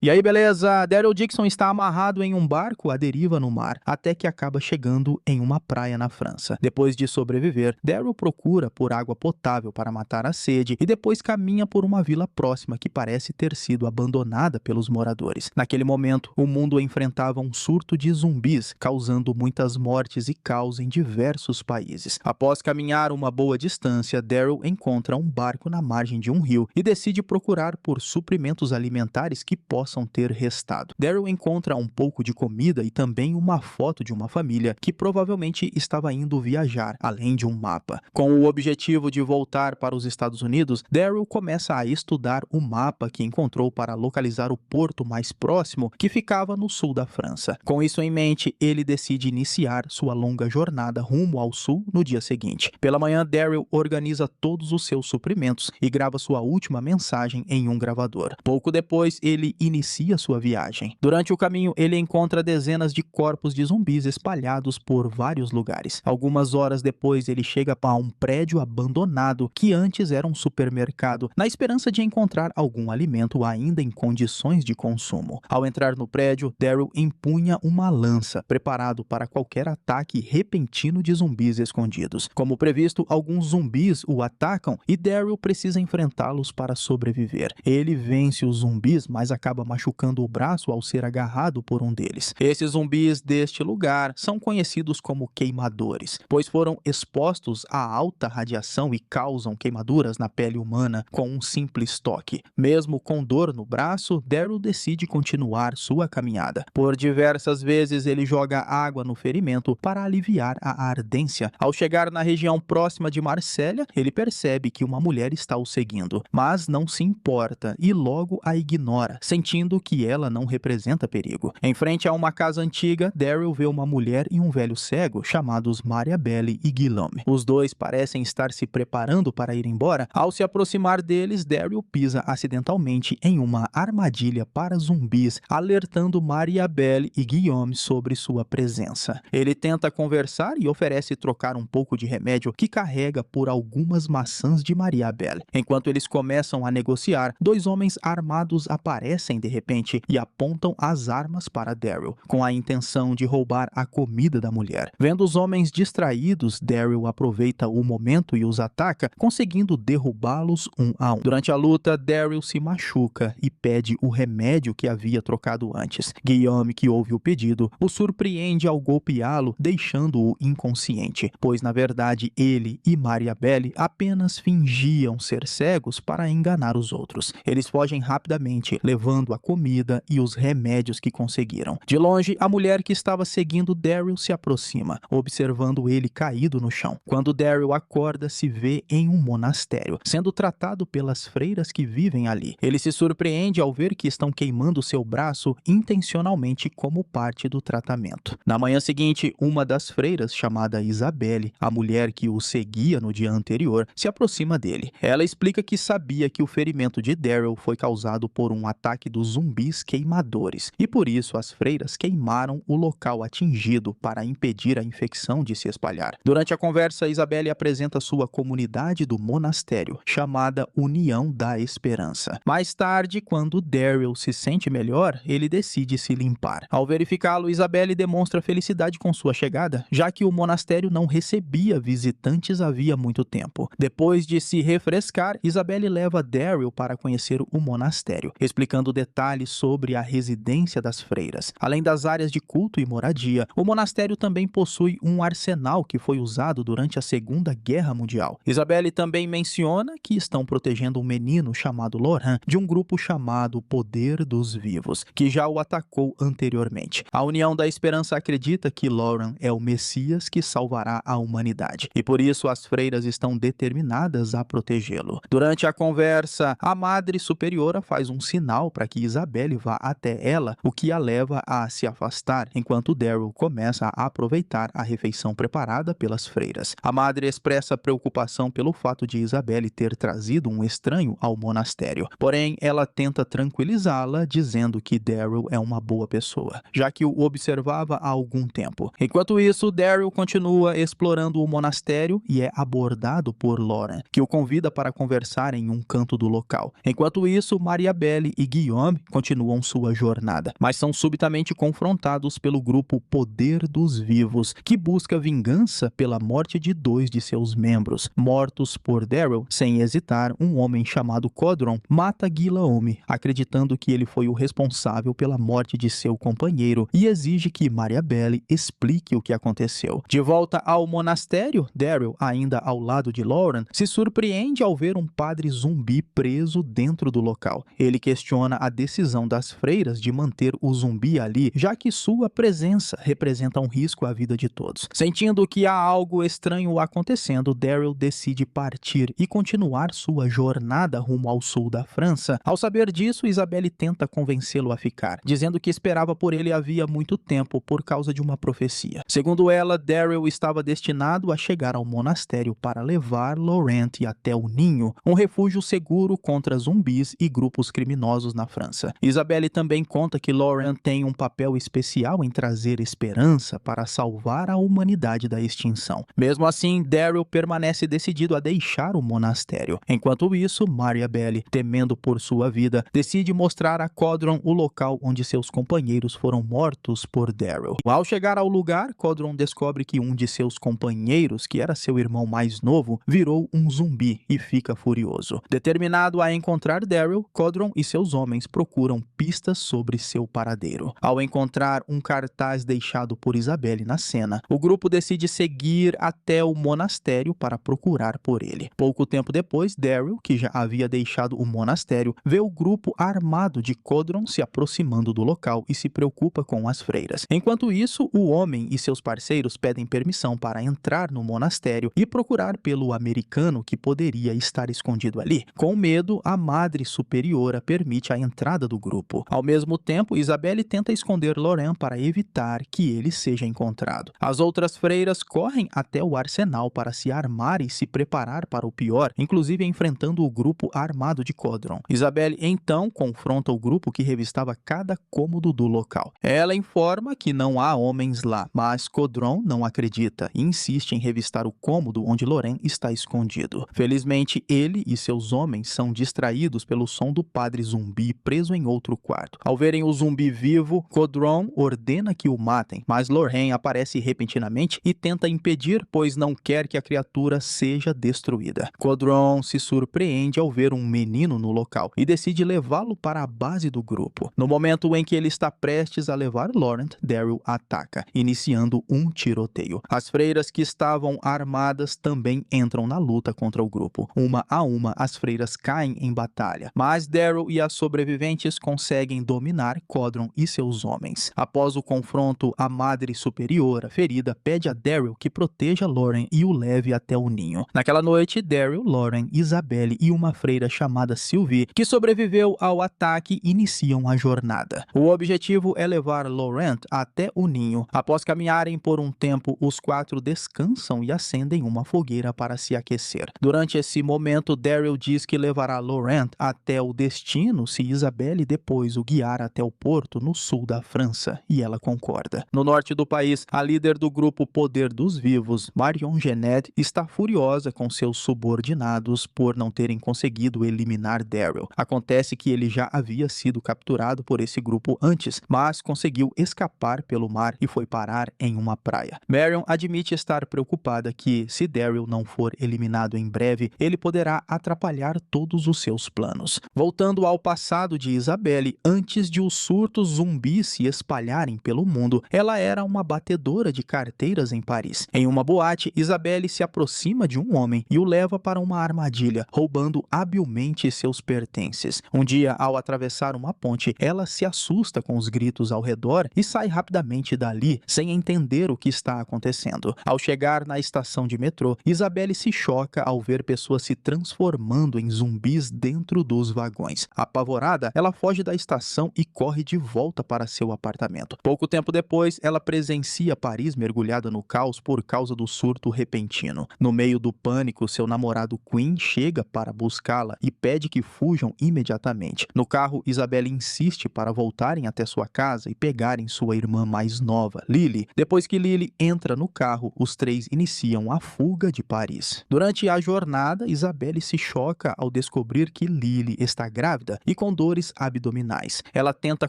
E aí, beleza? Daryl Dixon está amarrado em um barco à deriva no mar, até que acaba chegando em uma praia na França. Depois de sobreviver, Daryl procura por água potável para matar a sede e depois caminha por uma vila próxima que parece ter sido abandonada pelos moradores. Naquele momento, o mundo enfrentava um surto de zumbis, causando muitas mortes e caos em diversos países. Após caminhar uma boa distância, Daryl encontra um barco na margem de um rio e decide procurar por suprimentos alimentares que possam ter restado. Daryl encontra um pouco de comida e também uma foto de uma família que provavelmente estava indo viajar, além de um mapa. Com o objetivo de voltar para os Estados Unidos, Daryl começa a estudar o mapa que encontrou para localizar o porto mais próximo, que ficava no sul da França. Com isso em mente, ele decide iniciar sua longa jornada rumo ao sul no dia seguinte. Pela manhã, Daryl organiza todos os seus suprimentos e grava sua última mensagem em um gravador. Pouco depois, ele inicia sua viagem. Durante o caminho, ele encontra dezenas de corpos de zumbis espalhados por vários lugares. Algumas horas depois, ele chega a um prédio abandonado que antes era um supermercado, na esperança de encontrar algum alimento ainda em condições de consumo. Ao entrar no prédio, Daryl empunha uma lança, preparado para qualquer ataque repentino de zumbis escondidos. Como previsto, alguns zumbis o atacam e Daryl precisa enfrentá-los para sobreviver. Ele vence os zumbis, mas acaba machucando o braço ao ser agarrado por um deles. Esses zumbis deste lugar são conhecidos como queimadores, pois foram expostos a alta radiação e causam queimaduras na pele humana com um simples toque. Mesmo com dor no braço, Daryl decide continuar sua caminhada. Por diversas vezes ele joga água no ferimento para aliviar a ardência. Ao chegar na região próxima de Marsella, ele percebe que uma mulher está o seguindo, mas não se importa e logo a ignora, sentindo que ela não representa perigo. Em frente a uma casa antiga, Daryl vê uma mulher e um velho cego chamados Mariabelle e Guillaume. Os dois parecem estar se preparando para ir embora. Ao se aproximar deles, Daryl pisa acidentalmente em uma armadilha para zumbis, alertando Mariabelle e Guillaume sobre sua presença. Ele tenta conversar e oferece trocar um pouco de remédio que carrega por algumas maçãs de Mariabelle. Enquanto eles começam a negociar, dois homens armados aparecem de repente e apontam as armas para Daryl, com a intenção de roubar a comida da mulher. Vendo os homens distraídos, Daryl aproveita o momento e os ataca, conseguindo derrubá-los um a um. Durante a luta, Daryl se machuca e pede o remédio que havia trocado antes. Guillaume, que ouve o pedido, o surpreende ao golpeá-lo, deixando-o inconsciente, pois na verdade ele e Mariabelle apenas fingiam ser cegos para enganar os outros. Eles fogem rapidamente, levando a comida e os remédios que conseguiram. De longe, a mulher que estava seguindo Daryl se aproxima, observando ele caído no chão. Quando Daryl acorda, se vê em um monastério, sendo tratado pelas freiras que vivem ali. Ele se surpreende ao ver que estão queimando seu braço intencionalmente como parte do tratamento. Na manhã seguinte, uma das freiras, chamada Isabelle, a mulher que o seguia no dia anterior, se aproxima dele. Ela explica que sabia que o ferimento de Daryl foi causado por um ataque dos zumbis queimadores, e por isso as freiras queimaram o local atingido para impedir a infecção de se espalhar. Durante a conversa, Isabelle apresenta sua comunidade do monastério, chamada União da Esperança. Mais tarde, quando Daryl se sente melhor, ele decide se limpar. Ao verificá-lo, Isabelle demonstra felicidade com sua chegada, já que o monastério não recebia visitantes havia muito tempo. Depois de se refrescar, Isabelle leva Daryl para conhecer o monastério, explicando detalhes sobre a residência das freiras. Além das áreas de culto e moradia, o monastério também possui um arsenal que foi usado durante a Segunda Guerra Mundial. Isabelle também menciona que estão protegendo um menino chamado Laurent de um grupo chamado Poder dos Vivos, que já o atacou anteriormente. A União da Esperança acredita que Laurent é o Messias que salvará a humanidade, e por isso as freiras estão determinadas a protegê-lo. Durante a conversa, a Madre Superiora faz um sinal para que Isabelle vá até ela, o que a leva a se afastar, enquanto Daryl começa a aproveitar a refeição preparada pelas freiras. A madre expressa preocupação pelo fato de Isabelle ter trazido um estranho ao monastério, porém ela tenta tranquilizá-la, dizendo que Daryl é uma boa pessoa, já que o observava há algum tempo. Enquanto isso, Daryl continua explorando o monastério e é abordado por Laurent, que o convida para conversar em um canto do local. Enquanto isso, Mariabelle e Guillaume Guam continuam sua jornada, mas são subitamente confrontados pelo grupo Poder dos Vivos, que busca vingança pela morte de 2 de seus membros. Mortos por Daryl, sem hesitar, um homem chamado Codron mata Guillaume, acreditando que ele foi o responsável pela morte de seu companheiro, e exige que Mariabelle explique o que aconteceu. De volta ao monastério, Daryl, ainda ao lado de Lauren, se surpreende ao ver um padre zumbi preso dentro do local. Ele questiona a decisão das freiras de manter o zumbi ali, já que sua presença representa um risco à vida de todos. Sentindo que há algo estranho acontecendo, Daryl decide partir e continuar sua jornada rumo ao sul da França. Ao saber disso, Isabelle tenta convencê-lo a ficar, dizendo que esperava por ele havia muito tempo por causa de uma profecia. Segundo ela, Daryl estava destinado a chegar ao monastério para levar Laurent até o Ninho, um refúgio seguro contra zumbis e grupos criminosos na França. Isabelle também conta que Laurent tem um papel especial em trazer esperança para salvar a humanidade da extinção. Mesmo assim, Daryl permanece decidido a deixar o monastério. Enquanto isso, Mariabelle, temendo por sua vida, decide mostrar a Codron o local onde seus companheiros foram mortos por Daryl. Ao chegar ao lugar, Codron descobre que um de seus companheiros, que era seu irmão mais novo, virou um zumbi e fica furioso. Determinado a encontrar Daryl, Codron e seus homens procuram pistas sobre seu paradeiro. Ao encontrar um cartaz deixado por Isabelle na cena, o grupo decide seguir até o monastério para procurar por ele. Pouco tempo depois, Daryl, que já havia deixado o monastério, vê o grupo armado de Codron se aproximando do local e se preocupa com as freiras. Enquanto isso, o homem e seus parceiros pedem permissão para entrar no monastério e procurar pelo americano que poderia estar escondido ali. Com medo, a Madre Superiora permite a entrada do grupo. Ao mesmo tempo, Isabelle tenta esconder Laurent para evitar que ele seja encontrado. As outras freiras correm até o arsenal para se armar e se preparar para o pior, inclusive enfrentando o grupo armado de Codron. Isabelle então confronta o grupo que revistava cada cômodo do local. Ela informa que não há homens lá, mas Codron não acredita e insiste em revistar o cômodo onde Laurent está escondido. Felizmente, ele e seus homens são distraídos pelo som do padre zumbi preso em outro quarto. Ao verem o zumbi vivo, Codron ordena que o matem, mas Laurent aparece repentinamente e tenta impedir, pois não quer que a criatura seja destruída. Codron se surpreende ao ver um menino no local e decide levá-lo para a base do grupo. No momento em que ele está prestes a levar Laurent, Daryl ataca, iniciando um tiroteio. As freiras que estavam armadas também entram na luta contra o grupo. Uma a uma, as freiras caem em batalha, mas Daryl e as sobreviventes conseguem dominar Codron e seus homens. Após o confronto, a Madre Superiora, ferida, pede a Daryl que proteja Lauren e o leve até o ninho. Naquela noite, Daryl, Lauren, Isabelle e uma freira chamada Sylvie, que sobreviveu ao ataque, iniciam a jornada. O objetivo é levar Laurent até o ninho. Após caminharem por um tempo, os 4 descansam e acendem uma fogueira para se aquecer. Durante esse momento, Daryl diz que levará Laurent até o destino se Isabelle depois o guiar até o porto no sul da França, e ela concorda. No norte do país, a líder do grupo Poder dos Vivos, Marion Genet, está furiosa com seus subordinados por não terem conseguido eliminar Daryl. Acontece que ele já havia sido capturado por esse grupo antes, mas conseguiu escapar pelo mar e foi parar em uma praia. Marion admite estar preocupada que, se Daryl não for eliminado em breve, ele poderá atrapalhar todos os seus planos. Voltando ao passado de Isabelle, antes de os surtos zumbis se espalharem pelo mundo, ela era uma batedora de carteiras em Paris. Em uma boate, Isabelle se aproxima de um homem e o leva para uma armadilha, roubando habilmente seus pertences. Um dia, ao atravessar uma ponte, ela se assusta com os gritos ao redor e sai rapidamente dali, sem entender o que está acontecendo. Ao chegar na estação de metrô, Isabelle se choca ao ver pessoas se transformando em zumbis dentro dos vagões. Apavorada, ela foge da estação e corre de volta para seu apartamento. Pouco tempo depois, ela presencia Paris mergulhada no caos por causa do surto repentino. No meio do pânico, seu namorado Quinn chega para buscá-la e pede que fujam imediatamente. No carro, Isabelle insiste para voltarem até sua casa e pegarem sua irmã mais nova, Lily. Depois que Lily entra no carro, os 3 iniciam a fuga de Paris. Durante a jornada, Isabelle se choca ao descobrir que Lily está grávida e com dores dores abdominais. Ela tenta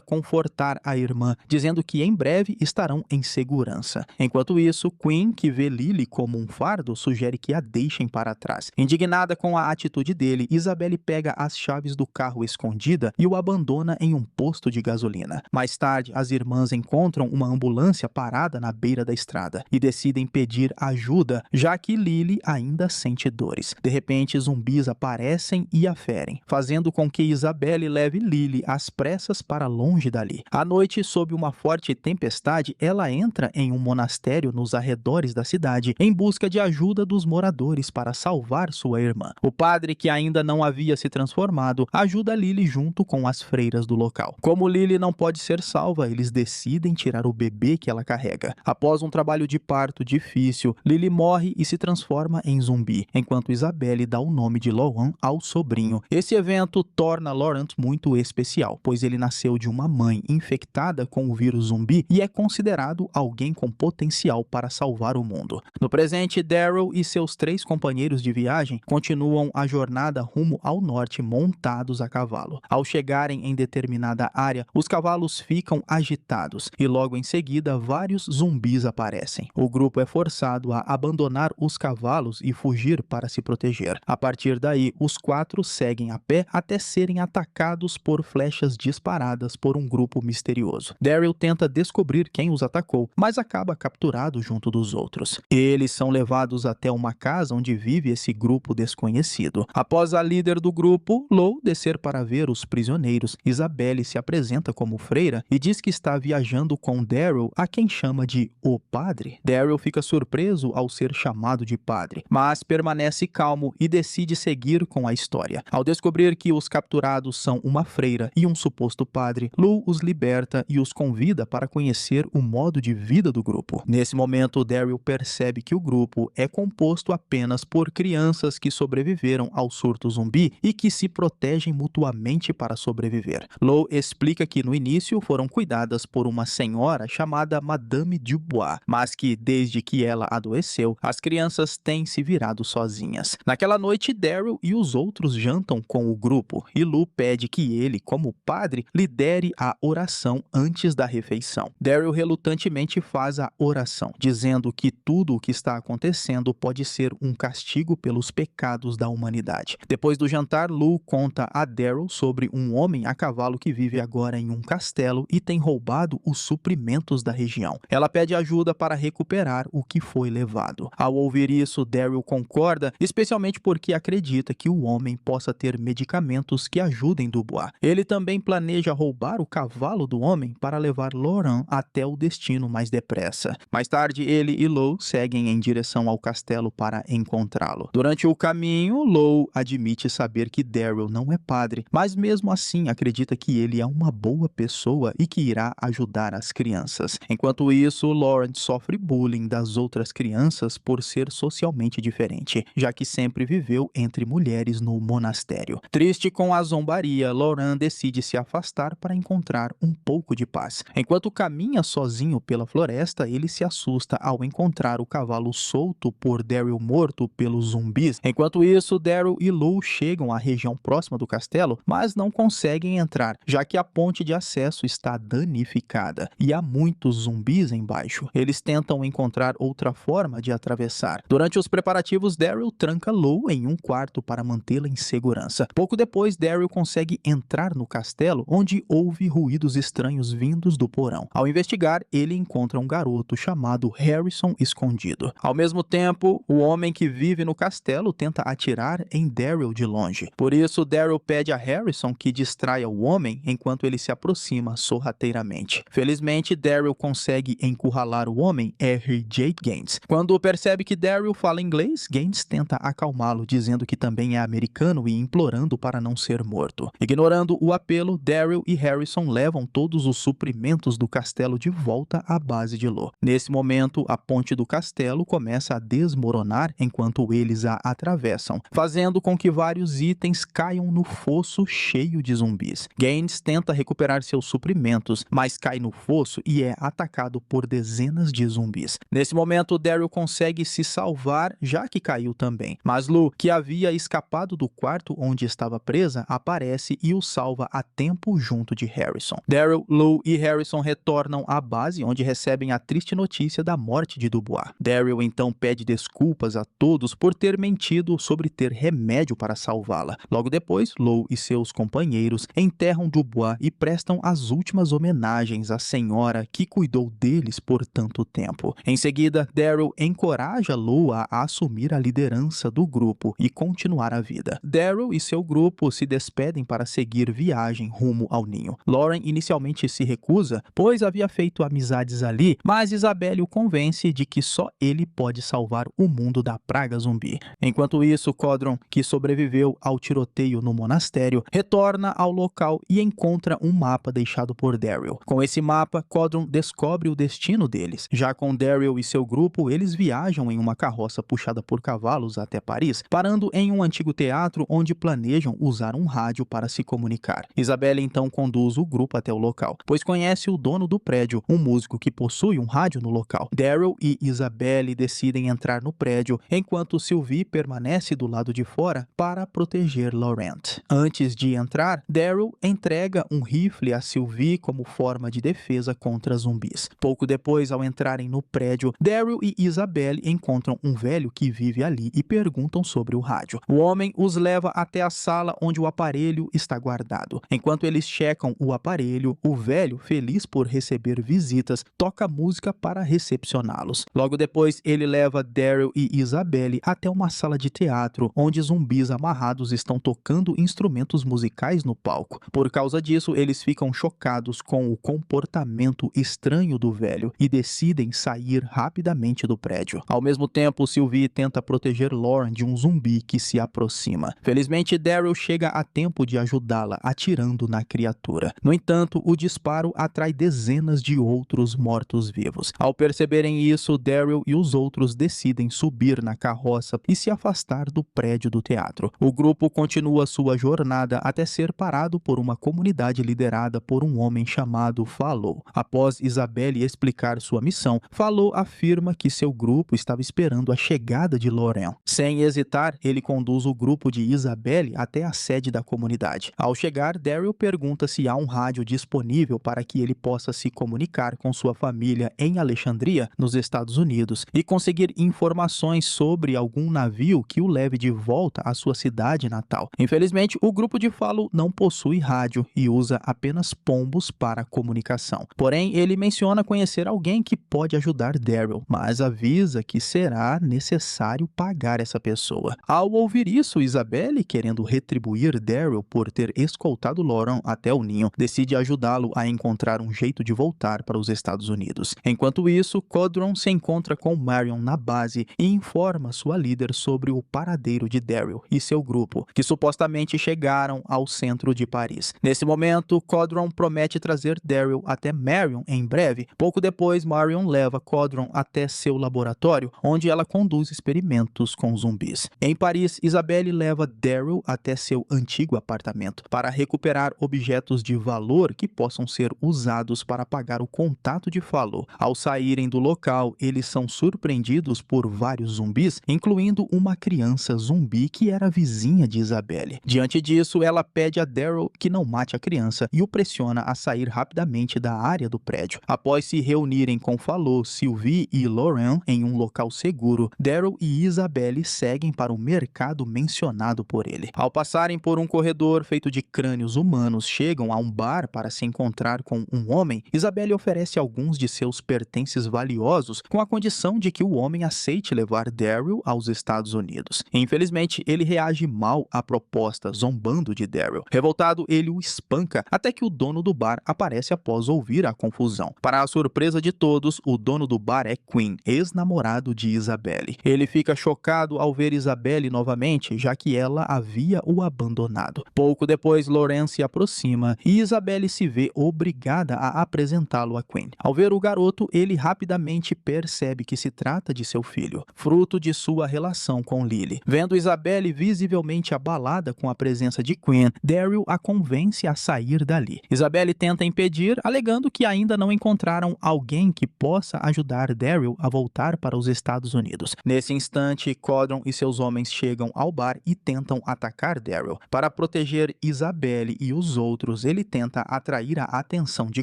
confortar a irmã, dizendo que em breve estarão em segurança. Enquanto isso, Quinn, que vê Lily como um fardo, sugere que a deixem para trás. Indignada com a atitude dele, Isabelle pega as chaves do carro escondida e o abandona em um posto de gasolina. Mais tarde, as irmãs encontram uma ambulância parada na beira da estrada e decidem pedir ajuda, já que Lily ainda sente dores. De repente, zumbis aparecem e a ferem, fazendo com que Isabelle leve Lily às pressas para longe dali. À noite, sob uma forte tempestade, ela entra em um monastério nos arredores da cidade em busca de ajuda dos moradores para salvar sua irmã. O padre, que ainda não havia se transformado, ajuda Lily junto com as freiras do local. Como Lily não pode ser salva, eles decidem tirar o bebê que ela carrega. Após um trabalho de parto difícil, Lily morre e se transforma em zumbi, enquanto Isabelle dá o nome de Laurent ao sobrinho. Esse evento torna Laurent muito especial, pois ele nasceu de uma mãe infectada com o vírus zumbi e é considerado alguém com potencial para salvar o mundo. No presente, Daryl e seus 3 companheiros de viagem continuam a jornada rumo ao norte montados a cavalo. Ao chegarem em determinada área, os cavalos ficam agitados e logo em seguida vários zumbis aparecem. O grupo é forçado a abandonar os cavalos e fugir para se proteger. A partir daí, os 4 seguem a pé até serem atacados por flechas disparadas por um grupo misterioso. Daryl tenta descobrir quem os atacou, mas acaba capturado junto dos outros. Eles são levados até uma casa onde vive esse grupo desconhecido. Após a líder do grupo, Lou, descer para ver os prisioneiros, Isabelle se apresenta como freira e diz que está viajando com Daryl, a quem chama de o padre. Daryl fica surpreso ao ser chamado de padre, mas permanece calmo e decide seguir com a história. Ao descobrir que os capturados são uma freira e um suposto padre, Lou os liberta e os convida para conhecer o modo de vida do grupo. Nesse momento, Daryl percebe que o grupo é composto apenas por crianças que sobreviveram ao surto zumbi e que se protegem mutuamente para sobreviver. Lou explica que no início foram cuidadas por uma senhora chamada Madame Dubois, mas que desde que ela adoeceu, as crianças têm se virado sozinhas. Naquela noite, Daryl e os outros jantam com o grupo e Lou pede que ele, como padre, lidere a oração antes da refeição. Daryl relutantemente faz a oração, dizendo que tudo o que está acontecendo pode ser um castigo pelos pecados da humanidade. Depois do jantar, Lou conta a Daryl sobre um homem a cavalo que vive agora em um castelo e tem roubado os suprimentos da região. Ela pede ajuda para recuperar o que foi levado. Ao ouvir isso, Daryl concorda, especialmente porque acredita que o homem possa ter medicamentos que ajudem Dubois. Ele também planeja roubar o cavalo do homem para levar Laurent até o destino mais depressa. Mais tarde, ele e Lou seguem em direção ao castelo para encontrá-lo. Durante o caminho, Lou admite saber que Daryl não é padre, mas mesmo assim acredita que ele é uma boa pessoa e que irá ajudar as crianças. Enquanto isso, Laurent sofre bullying das outras crianças por ser socialmente diferente, já que sempre viveu entre mulheres no monastério. Triste com a zombaria, Laurent decide se afastar para encontrar um pouco de paz. Enquanto caminha sozinho pela floresta, ele se assusta ao encontrar o cavalo solto por Daryl morto pelos zumbis. Enquanto isso, Daryl e Lou chegam à região próxima do castelo, mas não conseguem entrar, já que a ponte de acesso está danificada e há muitos zumbis embaixo. Eles tentam encontrar outra forma de atravessar. Durante os preparativos, Daryl tranca Lou em um quarto para mantê-la em segurança. Pouco depois, Daryl consegue entrar no castelo, onde houve ruídos estranhos vindos do porão. Ao investigar, ele encontra um garoto chamado Harrison escondido. Ao mesmo tempo, o homem que vive no castelo tenta atirar em Daryl de longe. Por isso, Daryl pede a Harrison que distraia o homem enquanto ele se aproxima sorrateiramente. Felizmente, Daryl consegue encurralar o homem R.J. Gaines. Quando percebe que Daryl fala inglês, Gaines tenta acalmá-lo, dizendo que também é americano e implorando para não ser morto. Ignorando o apelo, Daryl e Harrison levam todos os suprimentos do castelo de volta à base de Lou. Nesse momento, a ponte do castelo começa a desmoronar enquanto eles a atravessam, fazendo com que vários itens caiam no fosso cheio de zumbis. Gaines tenta recuperar seus suprimentos, mas cai no fosso e é atacado por dezenas de zumbis. Nesse momento, Daryl consegue se salvar, já que caiu também. Mas Lou, que havia escapado do quarto onde estava presa, aparece e o salva a tempo junto de Harrison. Daryl, Lou e Harrison retornam à base, onde recebem a triste notícia da morte de Dubois. Daryl então pede desculpas a todos por ter mentido sobre ter remédio para salvá-la. Logo depois, Lou e seus companheiros enterram Dubois e prestam as últimas homenagens à senhora que cuidou deles por tanto tempo. Em seguida, Daryl encoraja Lou a assumir a liderança do grupo e continuar a vida. Daryl e seu grupo se despedem para seguir viagem rumo ao ninho. Lauren inicialmente se recusa, pois havia feito amizades ali, mas Isabelle o convence de que só ele pode salvar o mundo da praga zumbi. Enquanto isso, Codron, que sobreviveu ao tiroteio no monastério, retorna ao local e encontra um mapa deixado por Daryl. Com esse mapa, Codron descobre o destino deles. Já com Daryl e seu grupo, eles viajam em uma carroça puxada por cavalos até Paris, parando em um antigo teatro onde planejam usar um rádio para se comunicar. Isabelle então conduz o grupo até o local, pois conhece o dono do prédio, um músico que possui um rádio no local. Daryl e Isabelle decidem entrar no prédio, enquanto Sylvie permanece do lado de fora para proteger Laurent. Antes de entrar, Daryl entrega um rifle a Sylvie como forma de defesa contra zumbis. Pouco depois, ao entrarem no prédio, Daryl e Isabelle encontram um velho que vive ali e perguntam sobre o rádio. O homem os leva até a sala onde o aparelho está guardado. Enquanto eles checam o aparelho, o velho, feliz por receber visitas, toca música para recepcioná-los. Logo depois, ele leva Daryl e Isabelle até uma sala de teatro, onde zumbis amarrados estão tocando instrumentos musicais no palco. Por causa disso, eles ficam chocados com o comportamento estranho do velho e decidem sair rapidamente do prédio. Ao mesmo tempo, Sylvie tenta proteger Lauren de um zumbi que se aproxima. Felizmente, Daryl chega a tempo de ajudá-la, atirando na criatura. No entanto, o disparo atrai dezenas de outros mortos-vivos. Ao perceberem isso, Daryl e os outros decidem subir na carroça e se afastar do prédio do teatro. O grupo continua sua jornada até ser parado por uma comunidade liderada por um homem chamado Fallot. Após Isabelle explicar sua missão, Fallot afirma que seu grupo estava esperando a chegada de Laurent. Sem hesitar, ele conduz o grupo de Isabelle até a sede da comunidade. Ao chegar, Daryl pergunta se há um rádio disponível para que ele possa se comunicar com sua família em Alexandria, nos Estados Unidos, e conseguir informações sobre algum navio que o leve de volta à sua cidade natal. Infelizmente, o grupo de Fallot não possui rádio e usa apenas pombos para comunicação. Porém, ele menciona conhecer alguém que pode ajudar Daryl, mas avisa que será necessário pagar essa pessoa. Ao ouvir isso, Isabelle, querendo retribuir Daryl por ter escoltado Lauren até o ninho, decide ajudá-lo a encontrar um jeito de voltar para os Estados Unidos. Enquanto isso, Codron se encontra com Marion na base e informa sua líder sobre o paradeiro de Daryl e seu grupo, que supostamente chegaram ao centro de Paris. Nesse momento, Codron promete trazer Daryl até Marion em breve. Pouco depois, Marion leva Codron até seu laboratório, onde ela conduz experimentos com zumbis. Em Paris, Isabelle leva Daryl até seu antigo apartamento para recuperar objetos de valor que possam ser usados para pagar o contato de Fallot. Ao saírem do local, eles são surpreendidos por vários zumbis, incluindo uma criança zumbi que era vizinha de Isabelle. Diante disso, ela pede a Daryl que não mate a criança e o pressiona a sair rapidamente da área do prédio. Após se reunirem com Fallot, Sylvie e Lauren em um local seguro, Daryl e Isabelle seguem para o mercado mencionado por ele. Ao passarem por um corredor feito de crânios humanos, chegam a um bar para se encontrar com um homem. Isabelle oferece alguns de seus pertences valiosos com a condição de que o homem aceite levar Daryl aos Estados Unidos. Infelizmente, ele reage mal à proposta, zombando de Daryl. Revoltado, ele o espanca até que o dono do bar aparece após ouvir a confusão. Para a surpresa de todos, o dono do bar é Quinn, ex-namorado de Isabelle. Ele fica chocado ao ver Isabelle novamente, já que ela havia o abandonado. Pouco depois, Lauren se aproxima e Isabelle se vê obrigada a apresentá-lo a Quinn. Ao ver o garoto, ele rapidamente percebe que se trata de seu filho, fruto de sua relação com Lily. Vendo Isabelle visivelmente abalada com a presença de Quinn, Daryl a convence a sair dali. Isabelle tenta impedir, alegando que ainda não encontraram alguém que possa ajudar Daryl a voltar para os Estados Unidos. Nesse instante, Codron e seus homens chegam ao bar e tentam atacar Daryl. Para proteger Isabelle e os outros, ele tenta atrair a atenção de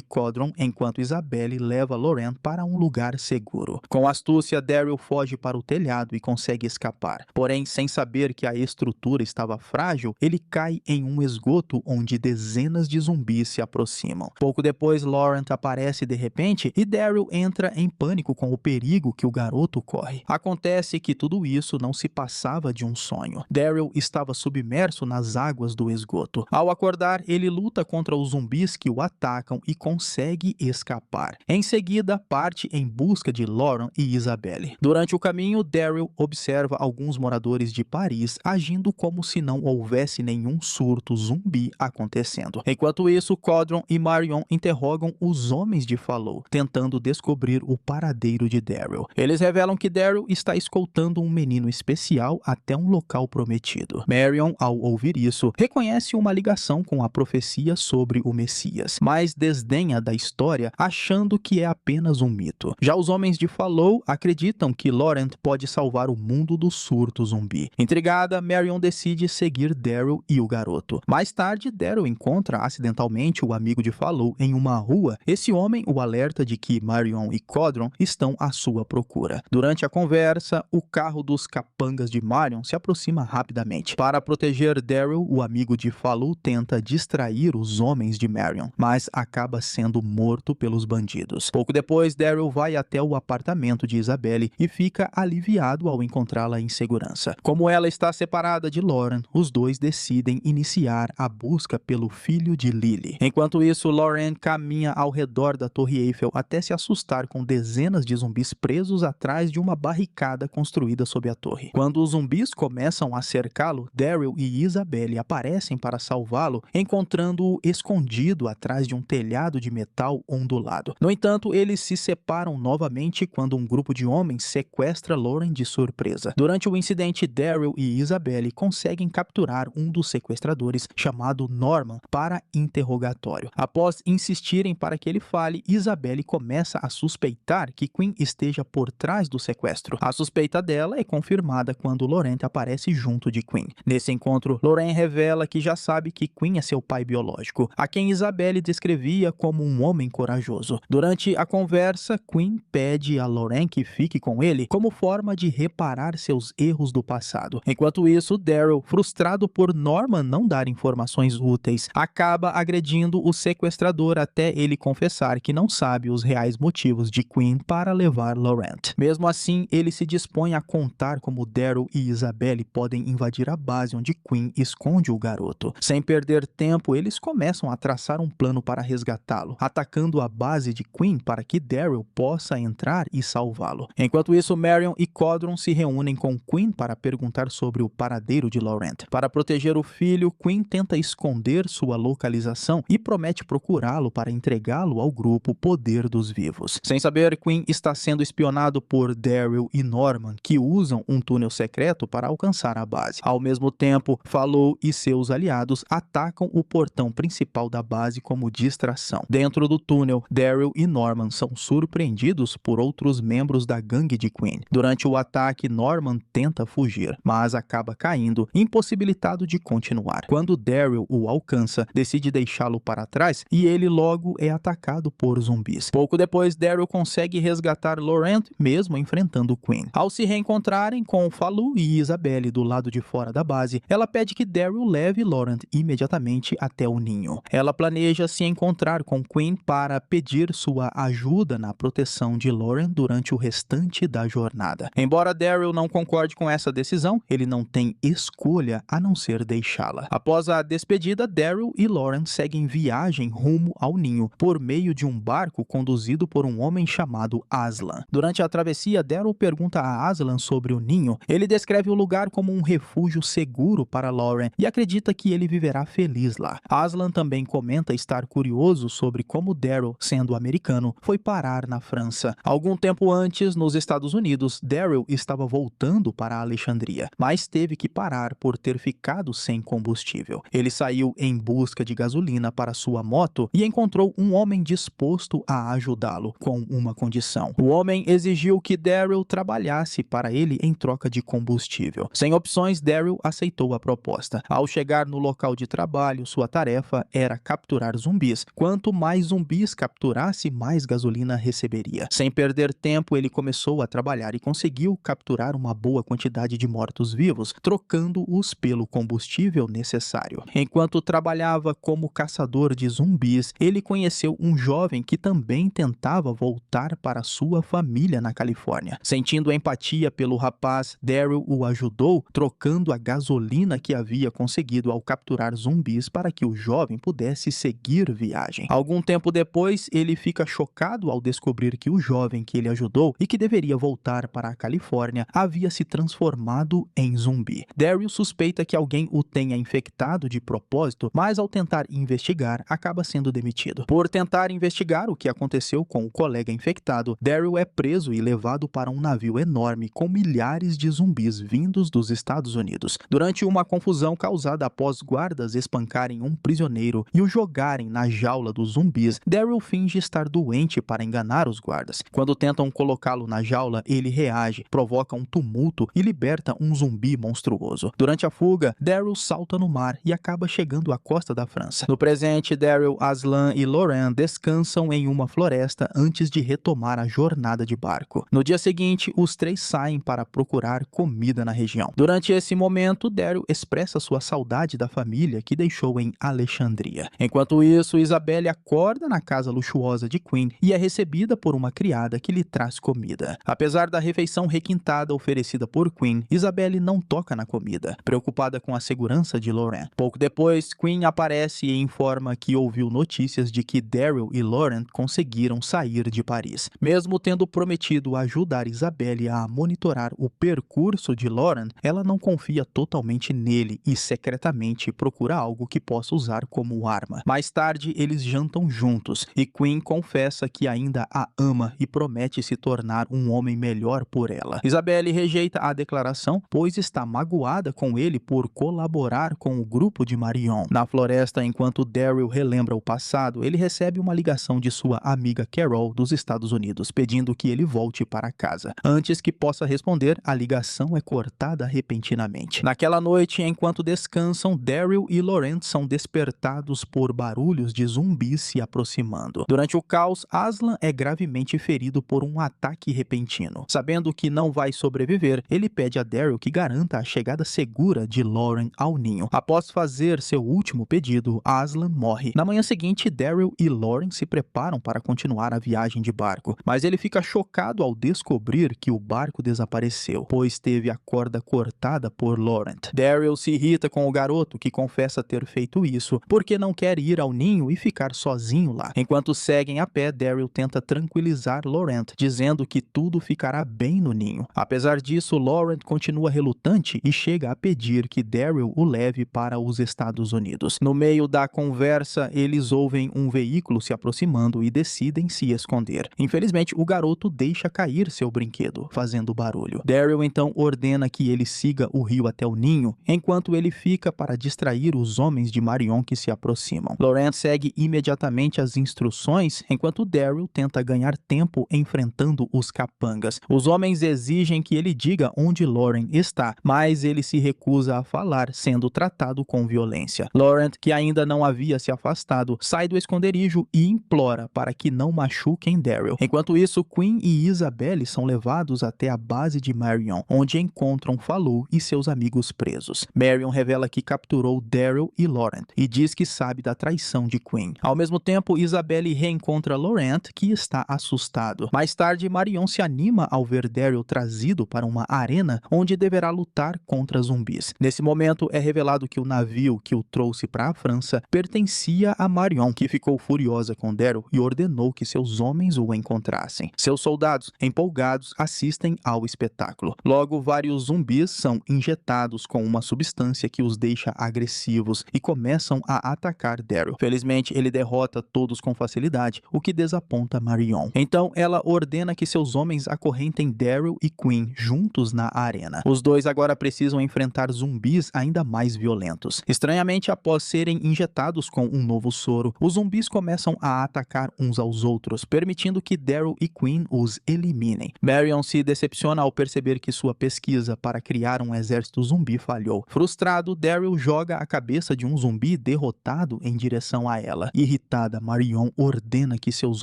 Codron enquanto Isabelle leva Laurent para um lugar seguro. Com astúcia, Daryl foge para o telhado e consegue escapar. Porém, sem saber que a estrutura estava frágil, ele cai em um esgoto onde dezenas de zumbis se aproximam. Pouco depois, Laurent aparece de repente e Daryl entra em pânico com o perigo que o garoto corre. Acontece que tudo isso não se passava de um sonho. Daryl estava submerso nas águas do esgoto. Ao acordar, ele luta contra os zumbis que o atacam e consegue escapar. Em seguida, parte em busca de Lauren e Isabelle. Durante o caminho, Daryl observa alguns moradores de Paris agindo como se não houvesse nenhum surto zumbi acontecendo. Enquanto isso, Codron e Marion interrogam os homens de Fallow, tentando descobrir o paradeiro de Daryl. Eles revelam que Daryl está escoltando um menino especial até um local prometido. Marion, ao ouvir isso, reconhece uma ligação com a profecia sobre o Messias, mas desdenha da história, achando que é apenas um mito. Já os homens de Fallow acreditam que Laurent pode salvar o mundo do surto zumbi. Intrigada, Marion decide seguir Daryl e o garoto. Mais tarde, Daryl encontra acidentalmente o amigo de Fallow em uma rua. Esse homem o alerta de que Marion e Codron estão à sua procura. Durante a conversa, o carro dos capangas de Marion se aproxima rapidamente. Para proteger Daryl, o amigo de Fallow tenta distrair os homens de Marion, mas acaba sendo morto pelos bandidos. Pouco depois, Daryl vai até o apartamento de Isabelle e fica aliviado ao encontrá-la em segurança. Como ela está separada de Lauren, os dois decidem iniciar a busca pelo filho de Lily. Enquanto isso, Lauren caminha ao redor da Torre Eiffel até se assustar com dezenas de zumbis presos atrás de uma barricada construída sob a torre. Quando os zumbis começam a cercá-lo, Daryl e Isabelle aparecem para salvá-lo, encontrando-o escondido atrás de um telhado de metal ondulado. No entanto, eles se separam novamente quando um grupo de homens sequestra Lauren de surpresa. Durante o incidente, Daryl e Isabelle conseguem capturar um dos sequestradores, chamado Norman, para interrogatório. Após insistirem para que ele fale, Isabelle começa a suspeitar que Quinn esteja por trás do sequestro. A suspeita dela é confirmada quando Laurent aparece junto de Quinn. Nesse encontro, Lauren revela que já sabe que Quinn é seu pai biológico, a quem Isabelle descrevia como um homem corajoso. Durante a conversa, Quinn pede a Lauren que fique com ele como forma de reparar seus erros do passado. Enquanto isso, Daryl, frustrado por Norman não dar informações úteis, acaba agredindo o sequestrador até ele confessar que não sabe os reais motivos de Quinn para levar Laurent. Mesmo assim, ele se dispõe a contar como Daryl e Isabelle podem invadir a base onde Quinn esconde o garoto. Sem perder tempo, eles começam a traçar um plano para resgatá-lo, atacando a base de Quinn para que Daryl possa entrar e salvá-lo. Enquanto isso, Marion e Codron se reúnem com Quinn para perguntar sobre o paradeiro de Laurent. Para proteger o filho, Quinn tenta esconder sua localização e promete procurá-lo para entregá-lo ao grupo Poder dos Vivos. Sem saber, Quinn está sendo espionado por Daryl e Norman, que usam um túnel secreto para alcançar a base. Ao mesmo tempo, Fallow e seus aliados atacam o portão principal da base como distração. Dentro do túnel, Daryl e Norman são surpreendidos por outros membros da gangue de Quinn. Durante o ataque, Norman tenta fugir, mas acaba caindo, impossibilitado de continuar. Quando Daryl o alcança, decide deixá-lo para trás e ele logo é atacado por zumbis. Pouco depois, Daryl consegue resgatar Laurent, mesmo enfrentando Quinn. Ao se reencontrarem com Fallow e Isabelle do lado de fora da base, ela pede que Daryl leve Laurent imediatamente até o ninho. Ela planeja se encontrar com Quinn para pedir sua ajuda na proteção de Laurent durante o restante da jornada. Embora Daryl não concorde com essa decisão, ele não tem escolha a não ser deixá-la. Após a despedida, Daryl e Laurent seguem viagem rumo ao ninho por meio de um barco conduzido por um homem chamado Aslan. Durante a travessia, Daryl pergunta a Aslan sobre o ninho. Ele descreve o lugar como um refúgio seguro para Lauren e acredita que ele viverá feliz lá. Aslan também comenta estar curioso sobre como Daryl, sendo americano, foi parar na França. Algum tempo antes, nos Estados Unidos, Daryl estava voltando para Alexandria, mas teve que parar por ter ficado sem combustível. Ele saiu em busca de gasolina para sua moto e encontrou um homem disposto a ajudá-lo, com uma condição. O homem exigiu que Daryl trabalhasse para ele em troca de combustível. Sem opções, Daryl aceitou a proposta. Ao chegar no local de trabalho, sua tarefa era capturar zumbis. Quanto mais zumbis capturasse, mais gasolina receberia. Sem perder tempo, ele começou a trabalhar e conseguiu capturar uma boa quantidade de mortos-vivos, trocando-os pelo combustível necessário. Enquanto trabalhava como caçador de zumbis, ele conheceu um jovem que também tentava voltar para sua família na Califórnia. Sentindo empatia pelo rapaz, Daryl o ajudou, trocando a gasolina que havia conseguido ao capturar zumbis para que o jovem pudesse seguir viagem. Algum tempo depois, ele fica chocado ao descobrir que o jovem que ele ajudou e que deveria voltar para a Califórnia havia se transformado em zumbi. Daryl suspeita que alguém o tenha infectado de propósito, mas ao tentar investigar, acaba sendo demitido. Por tentar investigar o que aconteceu com o colega infectado, Daryl é preso e levado para um navio enorme com milhares de zumbis vindos dos Estados Unidos. Durante uma confusão causada após guardas espancarem um prisioneiro e o jogarem na jaula dos zumbis, Daryl finge estar doente para enganar os guardas. Quando tentam colocá-lo na jaula, ele reage, provoca um tumulto e liberta um zumbi monstruoso. Durante a fuga, Daryl salta no mar e acaba chegando à costa da França. No presente, Daryl, Aslan e Lauren descansam em uma floresta antes de retomar a jornada de barco. No dia seguinte, os três saem para procurar comida na região. Durante esse momento, Daryl expressa sua saudade da família que deixou em Alexandria. Enquanto isso, Isabelle acorda na casa luxuosa de Quinn e é recebida por uma criada que lhe traz comida. Apesar da refeição requintada oferecida por Quinn, Isabelle não toca na comida, preocupada com a segurança de Lauren. Pouco depois, Quinn aparece e informa que ouviu notícias de que Daryl e Lauren conseguiram sair de Paris. Mesmo tendo prometido ajudar Isabelle a monitorar o percurso de Lauren, ela não confia totalmente nele e secretamente procura algo que possa usar como arma. Mais tarde, eles jantam juntos e Quinn confessa que ainda a ama e promete se tornar um homem melhor por ela. Isabelle rejeita a declaração, pois está magoada com ele por colaborar com o grupo de Marion. Na floresta, enquanto Daryl relembra o passado, ele recebe uma ligação de sua amiga Carol dos Estados Unidos, pedindo que ele volte para casa. Antes que possa responder, a ligação é cortada repentinamente. Naquela noite, enquanto descansam, Daryl e Lauren são despertados por barulhos de zumbis se aproximando. Durante o caos, Aslan é gravemente ferido por um ataque repentino. Sabendo que não vai sobreviver, ele pede a Daryl que garanta a chegada segura de Lauren ao ninho. Após fazer seu último pedido, Aslan morre. Na manhã seguinte, Daryl e Lauren se preparam para continuar a viagem de barco, mas ele fica chocado ao descobrir que o barco desapareceu, pois teve a corda cortada por Laurent. Daryl se irrita com o garoto, que confessa ter feito isso porque não quer ir ao ninho e ficar sozinho lá. Enquanto seguem a pé, Daryl tenta tranquilizar Laurent, dizendo que tudo ficará bem no ninho. Apesar disso, Laurent continua relutante e chega a pedir que Daryl o leve para os Estados Unidos. No meio da conversa, eles ouvem um veículo se aproximando e decidem se esconder. Infelizmente, o garoto deixa cair seu brinquedo, fazendo barulho. Daryl então ordena que ele siga o rio até o ninho, enquanto ele fica para distrair os homens de Marion que se aproximam. Laurent segue imediatamente as instruções, enquanto Daryl tenta ganhar tempo enfrentando os capangas. Os homens exigem que ele diga onde Lauren está, mas ele se recusa a falar, sendo tratado com violência. Laurent, que ainda não havia se afastado, sai do esconderijo e implora para que não machuquem Daryl. Enquanto isso, Quinn e Isabelle são levados até a base de Marion, onde encontram Falou e seus amigos presos. Marion revela que capturou Daryl e Laurent e diz que sabe da traição de Quinn. Ao mesmo tempo, Isabelle reencontra Laurent, que está assustado. Mais tarde, Marion se anima ao ver Daryl trazido para uma arena onde deverá lutar contra zumbis. Nesse momento, é revelado que o navio que o trouxe para a França pertencia a Marion, que ficou furiosa com Daryl e ordenou que seus homens o encontrassem. Seus soldados, empolgados, assistem ao espetáculo. Logo, vários zumbis são injetados com uma substância que os deixa agressivos e começam a atacar Daryl. Felizmente, ele derrota todos com facilidade, o que desaponta Marion. Então, ela ordena que seus homens acorrentem Daryl e Quinn juntos na arena. Os dois agora precisam enfrentar zumbis ainda mais violentos. Estranhamente, após serem injetados com um novo soro, os zumbis começam a atacar uns aos outros, permitindo que Daryl e Quinn os eliminem. Marion se decepciona ao perceber que sua pesquisa para criar um exército zumbi falhou. Frustrado, Daryl joga joga a cabeça de um zumbi derrotado em direção a ela. Irritada, Marion ordena que seus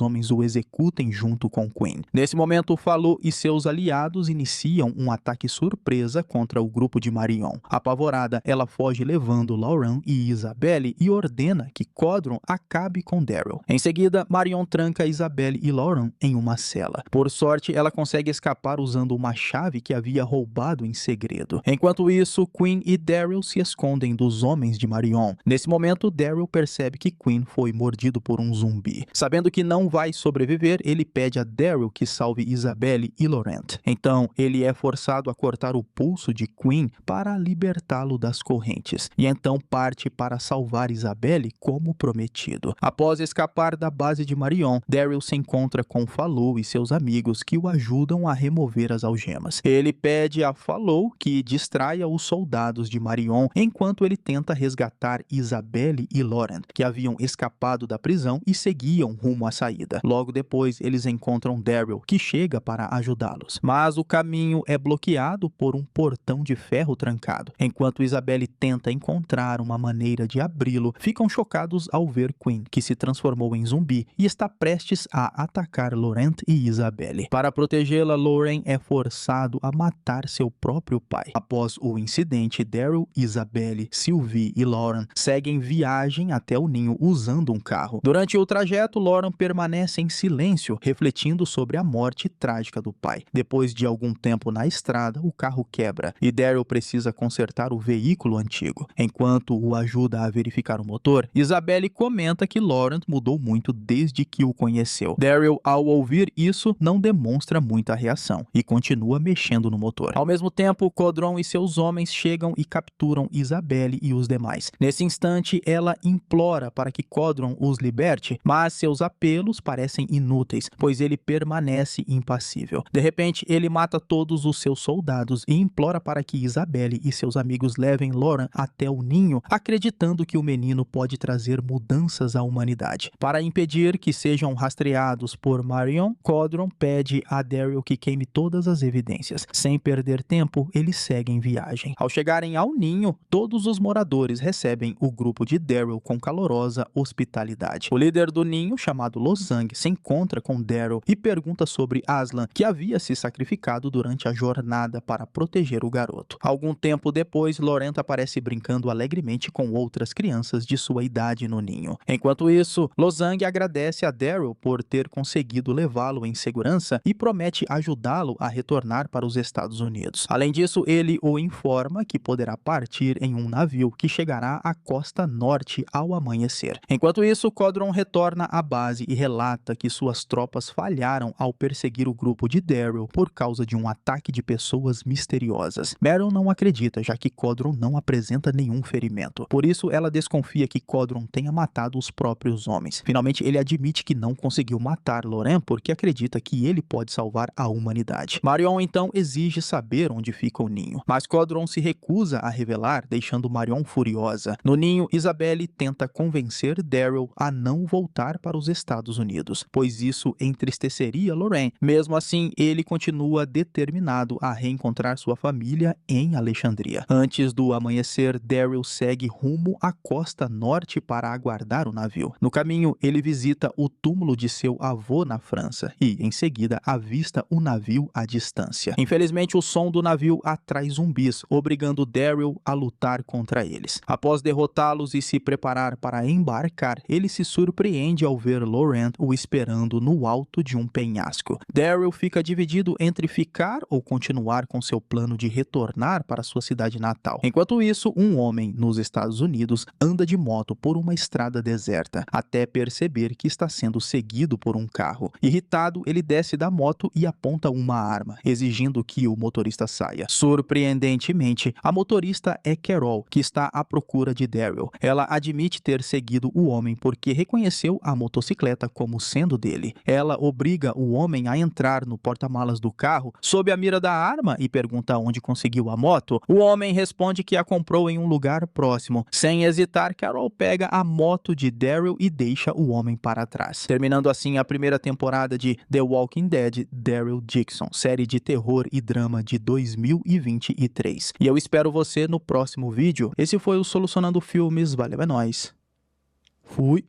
homens o executem junto com Quinn. Nesse momento, Falou e seus aliados iniciam um ataque surpresa contra o grupo de Marion. Apavorada, ela foge levando Lauren e Isabelle e ordena que Codron acabe com Daryl. Em seguida, Marion tranca Isabelle e Lauren em uma cela. Por sorte, ela consegue escapar usando uma chave que havia roubado em segredo. Enquanto isso, Quinn e Daryl se escondem dos homens de Marion. Nesse momento, Daryl percebe que Quinn foi mordido por um zumbi. Sabendo que não vai sobreviver, ele pede a Daryl que salve Isabelle e Laurent. Então, ele é forçado a cortar o pulso de Quinn para libertá-lo das correntes, e então parte para salvar Isabelle como prometido. Após escapar da base de Marion, Daryl se encontra com Falou e seus amigos que o ajudam a remover as algemas. Ele pede a Falou que distraia os soldados de Marion enquanto ele tenta resgatar Isabelle e Laurent, que haviam escapado da prisão e seguiam rumo à saída. Logo depois, eles encontram Daryl, que chega para ajudá-los. Mas o caminho é bloqueado por um portão de ferro trancado. Enquanto Isabelle tenta encontrar uma maneira de abri-lo, ficam chocados ao ver Quinn, que se transformou em zumbi e está prestes a atacar Laurent e Isabelle. Para protegê-la, Lauren é forçado a matar seu próprio pai. Após o incidente, Daryl, Isabelle, Sylvie e Lauren seguem viagem até o ninho usando um carro. Durante o trajeto, Lauren permanece em silêncio, refletindo sobre a morte trágica do pai. Depois de algum tempo na estrada, o carro quebra e Daryl precisa consertar o veículo antigo. Enquanto o ajuda a verificar o motor, Isabelle comenta que Laurent mudou muito desde que o conheceu. Daryl, ao ouvir isso, não demonstra muita reação e continua mexendo no motor. Ao mesmo tempo, Codron e seus homens chegam e capturam Isabelle e os demais. Nesse instante, ela implora para que Codron os liberte, mas seus apelos parecem inúteis, pois ele permanece impassível. De repente, ele mata todos os seus soldados e implora para que Isabelle e seus amigos levem Lauren até o ninho, acreditando que o menino pode trazer mudanças à humanidade. Para impedir que sejam rastreados por Marion, Codron pede a Daryl que queime todas as evidências. Sem perder tempo, eles seguem viagem. Ao chegarem ao ninho, todos os moradores recebem o grupo de Daryl com calorosa hospitalidade. O líder do ninho, chamado Lozang, se encontra com Daryl e pergunta sobre Aslan, que havia se sacrificado durante a jornada para proteger o garoto. Algum tempo depois, Laurent aparece brincando alegremente com outras crianças de sua idade no ninho. Enquanto isso, Lozang agradece a Daryl por ter conseguido levá-lo em segurança e promete ajudá-lo a retornar para os Estados Unidos. Além disso, ele o informa que poderá partir em um navio que chegará à costa norte ao amanhecer. Enquanto isso, Codron retorna à base e relata que suas tropas falharam ao perseguir o grupo de Daryl por causa de um ataque de pessoas misteriosas. Meryl não acredita, já que Codron não apresenta nenhum ferimento. Por isso, ela desconfia que Codron tenha matado os próprios homens. Finalmente, ele admite que não conseguiu matar Lauren porque acredita que ele pode salvar a humanidade. Marion então exige saber onde fica o ninho, mas Codron se recusa a revelar, deixando Marion furiosa. No ninho, Isabelle tenta convencer Daryl a não voltar para os Estados Unidos, pois isso entristeceria Lauren. Mesmo assim, ele continua determinado a reencontrar sua família em Alexandria. Antes do amanhecer, Daryl segue rumo à costa norte para aguardar o navio. No caminho, ele visita o túmulo de seu avô na França e, em seguida, avista o navio à distância. Infelizmente, o som do navio atrai zumbis, obrigando Daryl a lutar contra eles. Após derrotá-los e se preparar para embarcar, ele se surpreende ao ver Laurent o esperando no alto de um penhasco. Daryl fica dividido entre ficar ou continuar com seu plano de retornar para sua cidade natal. Enquanto isso, um homem nos Estados Unidos anda de moto por uma estrada deserta, até perceber que está sendo seguido por um carro. Irritado, ele desce da moto e aponta uma arma, exigindo que o motorista saia. Surpreendentemente, a motorista é Carol, que está à procura de Daryl. Ela admite ter seguido o homem porque reconheceu a motocicleta como sendo dele. Ela obriga o homem a entrar no porta-malas do carro sob a mira da arma e pergunta onde conseguiu a moto. O homem responde que a comprou em um lugar próximo. Sem hesitar, Carol pega a moto de Daryl e deixa o homem para trás. Terminando assim a primeira temporada de The Walking Dead, Daryl Dixon, série de terror e drama de 2023. E eu espero você no próximo vídeo. Esse foi o Solucionando Filmes. Valeu, é nóis. Fui.